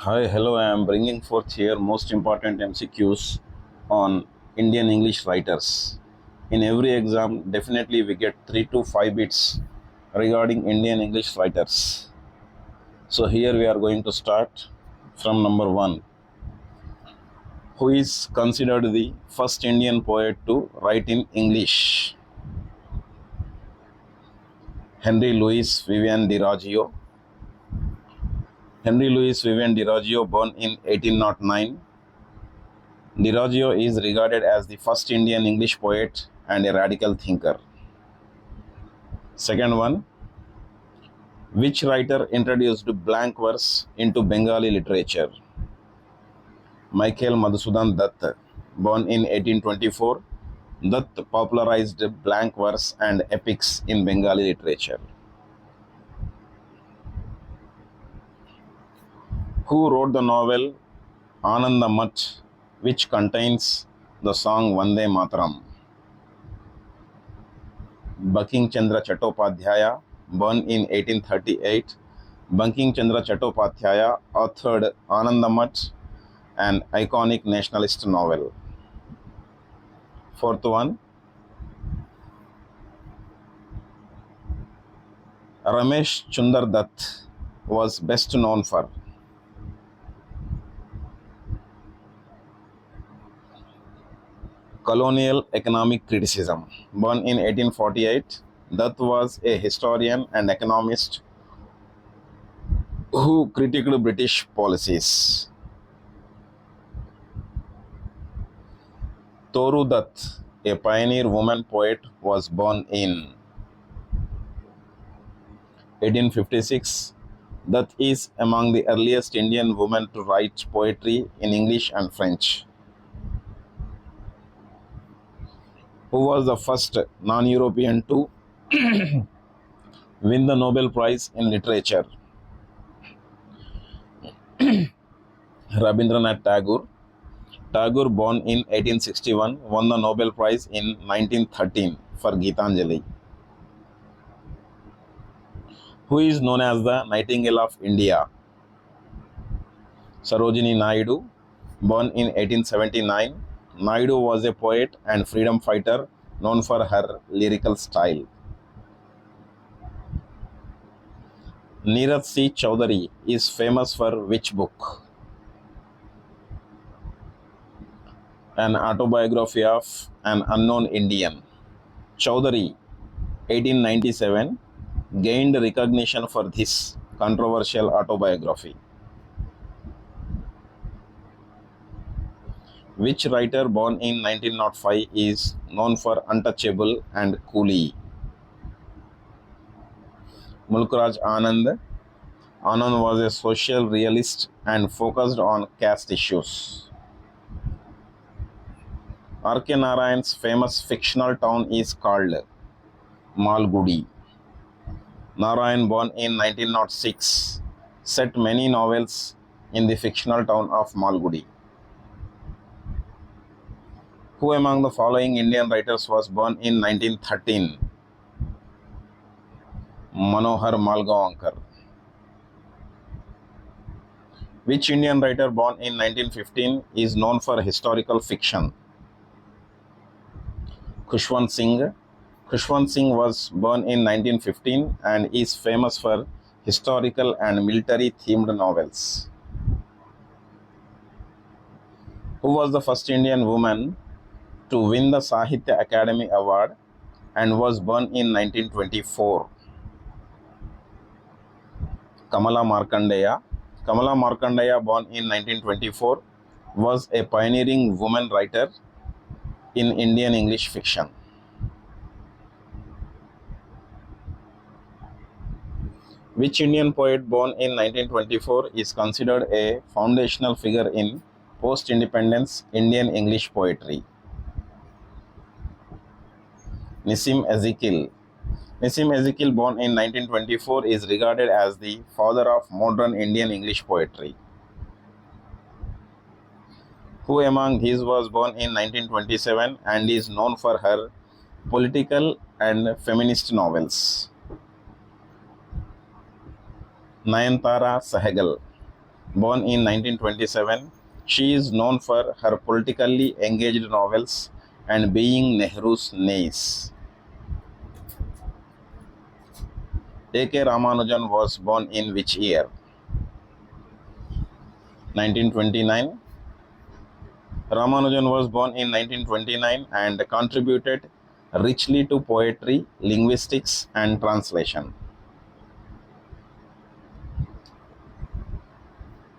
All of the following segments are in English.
Hi, hello. I am bringing forth here most important MCQs on Indian English writers. In every exam, definitely we get 3 to 5 bits regarding Indian English writers. So here we are going to start from number 1. Who is considered the first Indian poet to write in English? Henry Louis Vivian D'Aragio. Henry Louis Vivian D'Aragio, born in 1809. D'Aragio is regarded as the first Indian English poet and a radical thinker. Second one, which writer introduced blank verse into Bengali literature? Michael Madhusudan Dutt, born in 1824. Dutt popularized blank verse and epics in Bengali literature. Who wrote the novel Anandamath, which contains the song Vande Mataram? Banking Chandra Chattopadhyaya, born in 1838. Banking Chandra Chattopadhyaya authored Anandamath, an iconic nationalist novel. Fourth one, Ramesh Chundar Dutt was best known for colonial economic criticism. Born in 1848, Dutt was a historian and economist who critiqued British policies. Toru Dutt, a pioneer woman poet, was born in 1856. Dutt is among the earliest Indian women to write poetry in English and French. Who was the first non-European to win the Nobel Prize in Literature? Rabindranath Tagore. Tagore, born in 1861, won the Nobel Prize in 1913 for Gitanjali. Who is known as the Nightingale of India? Sarojini Naidu, born in 1879. Naidu was a poet and freedom fighter known for her lyrical style. Neeraj C. Chowdhury is famous for which book? An autobiography of an unknown Indian. Chowdhury, 1897, gained recognition for this controversial autobiography. Which writer born in 1905 is known for Untouchable and Coolie? Mulkraj Anand. Anand was a social realist and focused on caste issues. R.K. Narayan's famous fictional town is called Malgudi. Narayan, born in 1906, set many novels in the fictional town of Malgudi. Who among the following Indian writers was born in 1913? Manohar Malgaonkar. Which Indian writer born in 1915 is known for historical fiction? Khushwant Singh. Khushwant Singh was born in 1915 and is famous for historical and military themed novels. Who was the first Indian woman to win the Sahitya Academy Award and was born in 1924? Kamala Markandeya. Kamala Markandeya, born in 1924, was a pioneering woman writer in Indian English fiction. Which Indian poet born in 1924 is considered a foundational figure in post-independence Indian English poetry? Nissim Ezekiel. Nissim Ezekiel, born in 1924, is regarded as the father of modern Indian English poetry. Who among these was born in 1927 and is known for her political and feminist novels? Nayantara Sehgal. born in 1927. She is known for her politically engaged novels and being Nehru's niece. A.K. Ramanujan was born in which year? 1929. Ramanujan was born in 1929 and contributed richly to poetry, linguistics, and translation.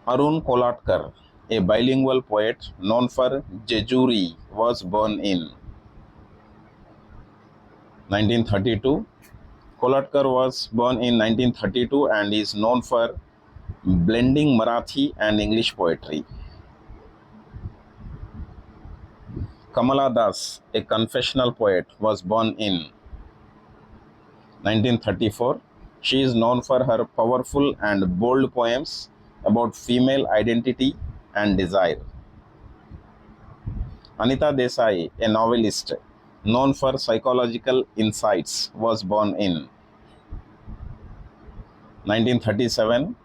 Arun Kolatkar, a bilingual poet known for Jejuri, was born in 1932. Kolatkar was born in 1932 and is known for blending Marathi and English poetry. Kamala Das, a confessional poet, was born in 1934. She is known for her powerful and bold poems about female identity and desire. Anita Desai, a novelist known for psychological insights, was born in 1937.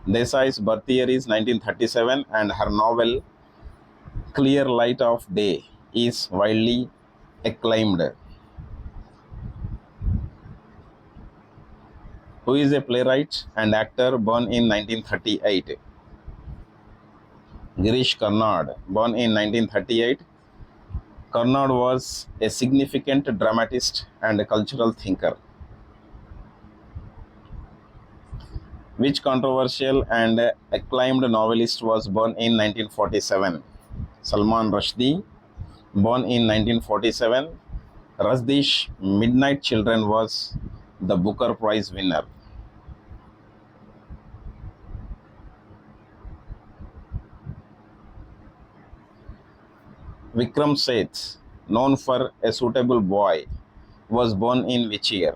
Desai's birth year is 1937 and her novel Clear Light of Day is widely acclaimed. Who is a playwright and actor born in 1938? Girish Karnad, born in 1938. Karnad was a significant dramatist and a cultural thinker. Which controversial and acclaimed novelist was born in 1947? Salman Rushdie, born in 1947. Rushdie's Midnight Children was the Booker Prize winner. Vikram Seth, known for A Suitable Boy, was born in which year?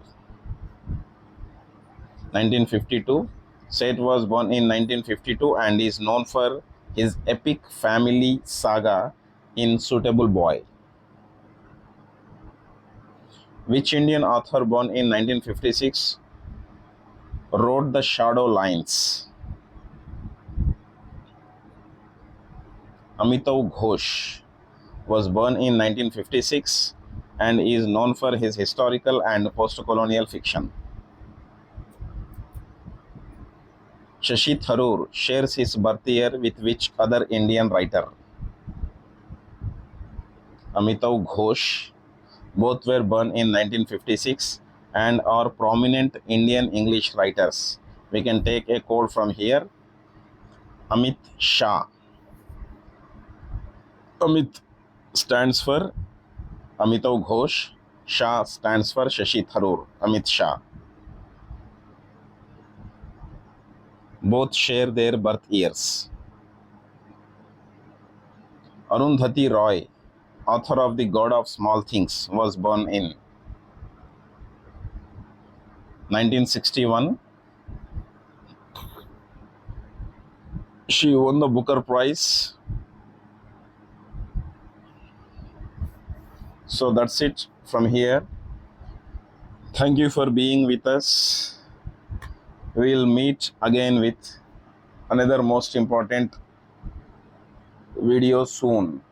1952. Seth was born in 1952 and is known for his epic family saga in Suitable Boy. Which Indian author born in 1956 wrote The Shadow Lines? Amitav Ghosh was born in 1956 and is known for his historical and post-colonial fiction. Shashi Tharoor shares his birth year with which other Indian writer? Amitav Ghosh. Both were born in 1956 and are prominent Indian English writers. We can take a code from here. Amit Shah. Amit stands for Amitav Ghosh. Shah stands for Shashi Tharoor. Amit Shah. Both share their birth years. Arundhati Roy, author of The God of Small Things, was born in 1961. She won the Booker Prize. So that's it from here. Thank you for being with us. We'll meet again with another most important video soon.